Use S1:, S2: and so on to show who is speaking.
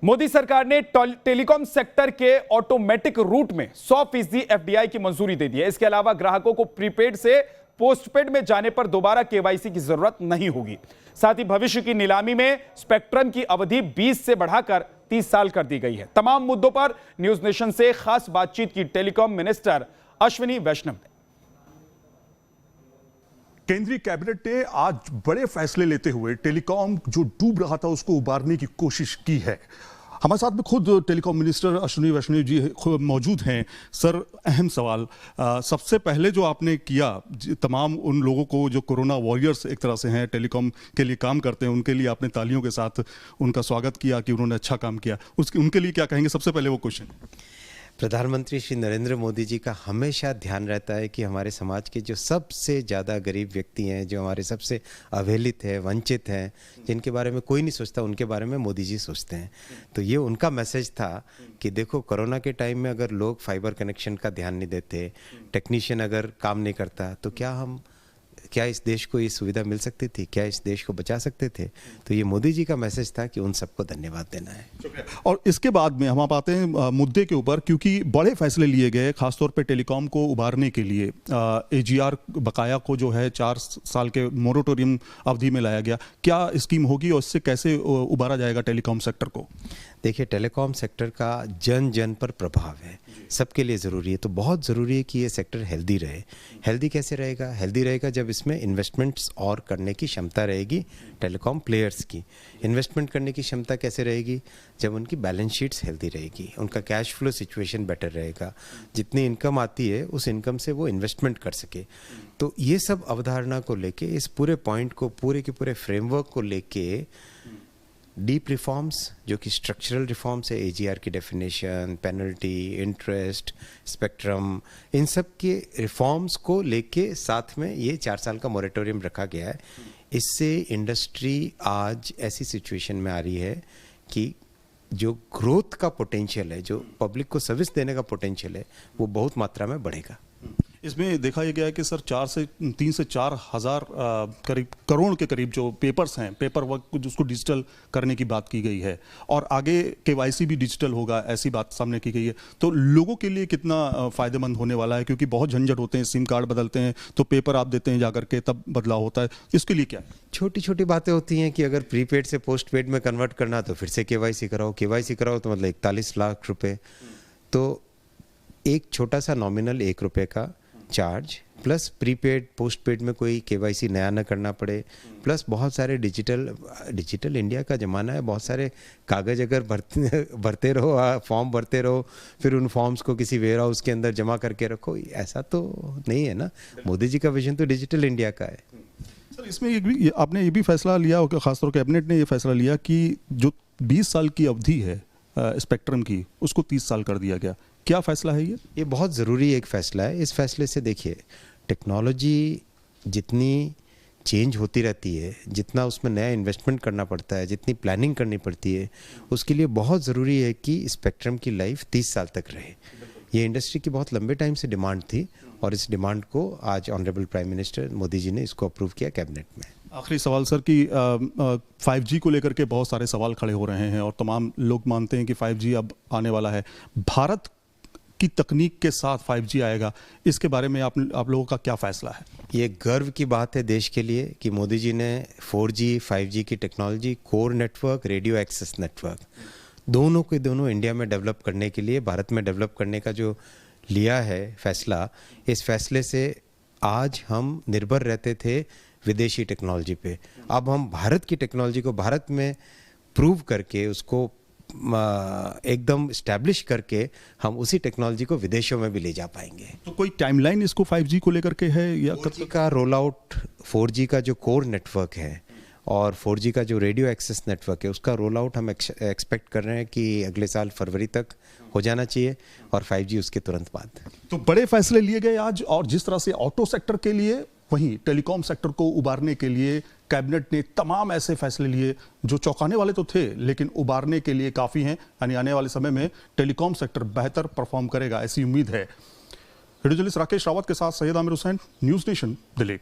S1: मोदी सरकार ने telecom sector के ऑटोमेटिक रूट में 100% एफडीआई की मंजूरी दे दी है। इसके अलावा ग्राहकों को प्रीपेड से पोस्टपेड में जाने पर दोबारा केवाईसी की जरूरत नहीं होगी। साथ ही भविष्य की नीलामी में स्पेक्ट्रम की अवधि 20 से बढ़ाकर 30 साल कर दी गई है। तमाम मुद्दों पर न्यूज नेशन से खास बातचीत की टेलीकॉम मिनिस्टर अश्विनी वैष्णव ने।
S2: केंद्रीय कैबिनेट ने आज बड़े फैसले लेते हुए टेलीकॉम जो डूब रहा था उसको उबारने की कोशिश की है। हमारे साथ में खुद टेलीकॉम मिनिस्टर अश्विनी वैष्णव जी मौजूद हैं। सर, अहम सवाल सबसे पहले जो आपने किया, तमाम उन लोगों को जो कोरोना वॉरियर्स एक तरह से हैं, टेलीकॉम के लिए काम करते हैं, उनके लिए आपने तालियों के साथ उनका स्वागत किया कि उन्होंने अच्छा काम किया। उनके लिए क्या कहेंगे? सबसे पहले वो क्वेश्चन।
S3: प्रधानमंत्री श्री नरेंद्र मोदी जी का हमेशा ध्यान रहता है कि हमारे समाज के जो सबसे ज़्यादा गरीब व्यक्ति हैं, जो हमारे सबसे अवहेलित हैं, वंचित हैं, जिनके बारे में कोई नहीं सोचता, उनके बारे में मोदी जी सोचते हैं। तो ये उनका मैसेज था कि देखो, कोरोना के टाइम में अगर लोग फाइबर कनेक्शन का ध्यान नहीं देते, टेक्नीशियन अगर काम नहीं करता, तो क्या इस देश को ये सुविधा मिल सकती थी? क्या इस देश को बचा सकते थे? तो ये मोदी जी का मैसेज था कि उन सबको धन्यवाद देना है।
S2: और इसके बाद में हम आप आते हैं मुद्दे के ऊपर, क्योंकि बड़े फैसले लिए गए खासतौर पे टेलीकॉम को उबारने के लिए। एजीआर बकाया को जो है 4 साल के मोरेटोरियम अवधि में लाया गया। क्या स्कीम होगी और इससे कैसे उबारा जाएगा टेलीकॉम सेक्टर को?
S3: देखिए, टेलीकॉम सेक्टर का जन जन पर प्रभाव है, सबके लिए ज़रूरी है। तो बहुत ज़रूरी है कि ये सेक्टर हेल्दी रहे। हेल्दी कैसे रहेगा? हेल्दी रहेगा जब इसमें इन्वेस्टमेंट्स और करने की क्षमता रहेगी टेलीकॉम प्लेयर्स की। इन्वेस्टमेंट करने की क्षमता कैसे रहेगी? जब उनकी बैलेंस शीट्स हेल्दी रहेगी, उनका कैश फ्लो सिचुएशन बेटर रहेगा, जितनी इनकम आती है उस इनकम से वो इन्वेस्टमेंट कर सके। तो ये सब अवधारणा को लेके, इस पूरे पॉइंट को, पूरे के पूरे फ्रेमवर्क को लेके डीप रिफॉर्म्स, जो कि स्ट्रक्चरल रिफॉर्म्स है, एजीआर की डेफिनेशन, पेनल्टी, इंटरेस्ट, स्पेक्ट्रम, इन सब के रिफॉर्म्स को लेके साथ में ये 4 साल का मोरेटोरियम रखा गया है। इससे इंडस्ट्री आज ऐसी सिचुएशन में आ रही है कि जो ग्रोथ का पोटेंशियल है, जो पब्लिक को सर्विस देने का पोटेंशियल है, वो बहुत मात्रा में बढ़ेगा।
S2: इसमें देखा यह गया है कि सर 3 से 4 हज़ार करीब करोड़ के करीब जो पेपर्स हैं, पेपर वर्क जिसको डिजिटल करने की बात की गई है, और आगे केवाईसी भी डिजिटल होगा, ऐसी बात सामने की गई है। तो लोगों के लिए कितना फ़ायदेमंद होने वाला है? क्योंकि बहुत झंझट होते हैं, सिम कार्ड बदलते हैं तो पेपर आप देते हैं जाकर के, तब बदलाव होता है। इसके लिए क्या?
S3: छोटी छोटी बातें होती हैं कि अगर प्रीपेड से पोस्टपेड में कन्वर्ट करना तो फिर से केवाईसी कराओ तो मतलब 41 लाख रुपए। तो एक छोटा सा नॉमिनल 1 रुपये का चार्ज, प्लस प्रीपेड पोस्टपेड में कोई केवाईसी नया न करना पड़े, प्लस बहुत सारे डिजिटल इंडिया का ज़माना है, बहुत सारे कागज़ अगर भरते रहो, फॉर्म भरते रहो, फिर उन फॉर्म्स को किसी वेयर हाउस के अंदर जमा करके रखो, ऐसा तो नहीं है ना। मोदी जी का विजन तो डिजिटल इंडिया का है।
S2: सर, इसमें आपने ये भी फैसला लिया, खासतौर कैबिनेट ने ये फैसला लिया कि जो 20 साल की अवधि है स्पेक्ट्रम की, उसको 30 साल कर दिया गया। क्या फैसला है ये?
S3: ये बहुत ज़रूरी एक फ़ैसला है। इस फैसले से देखिए, टेक्नोलॉजी जितनी चेंज होती रहती है, जितना उसमें नया इन्वेस्टमेंट करना पड़ता है, जितनी प्लानिंग करनी पड़ती है, उसके लिए बहुत ज़रूरी है कि स्पेक्ट्रम की लाइफ 30 साल तक रहे। ये इंडस्ट्री की बहुत लंबे टाइम से डिमांड थी, और इस डिमांड को आज honourable prime minister Modi ji ने इसको अप्रूव किया कैबिनेट में।
S2: आखिरी सवाल सर कि 5G को लेकर के बहुत सारे सवाल खड़े हो रहे हैं और तमाम लोग मानते हैं कि 5G अब आने वाला है। भारत की तकनीक के साथ 5G आएगा, इसके बारे में आप लोगों का क्या फैसला है?
S3: ये गर्व की बात है देश के लिए कि मोदी जी ने 4G 5G की technology, core network, radio access network, दोनों के दोनों इंडिया में डेवलप करने के लिए, भारत में डेवलप करने का जो लिया है फैसला, इस फैसले से आज हम निर्भर रहते थे विदेशी टेक्नोलॉजी पे। अब हम भारत की टेक्नोलॉजी को भारत में प्रूव करके, उसको एकदम स्टैब्लिश करके, हम उसी टेक्नोलॉजी को विदेशों में भी ले जा पाएंगे।
S2: तो कोई टाइमलाइन इसको 5G को लेकर के है या?
S3: 4G का रोल आउट, 4G का जो कोर नेटवर्क है और 4G का जो रेडियो एक्सेस नेटवर्क है, उसका रोल आउट हम एक्सपेक्ट कर रहे हैं कि अगले साल फरवरी तक हो जाना चाहिए, और 5G उसके तुरंत बाद।
S2: तो बड़े फैसले लिए गए आज, और जिस तरह से ऑटो सेक्टर के लिए, वहीं टेलीकॉम सेक्टर को उबारने के लिए कैबिनेट ने तमाम ऐसे फैसले लिए जो चौंकाने वाले तो थे, लेकिन उबारने के लिए काफ़ी हैं। यानी आने वाले समय में टेलीकॉम सेक्टर बेहतर परफॉर्म करेगा, ऐसी उम्मीद है। वीडियो जर्नलिस्ट राकेश रावत के साथ सैयद आमिर हुसैन, न्यूज़ नेशन, दिल्ली।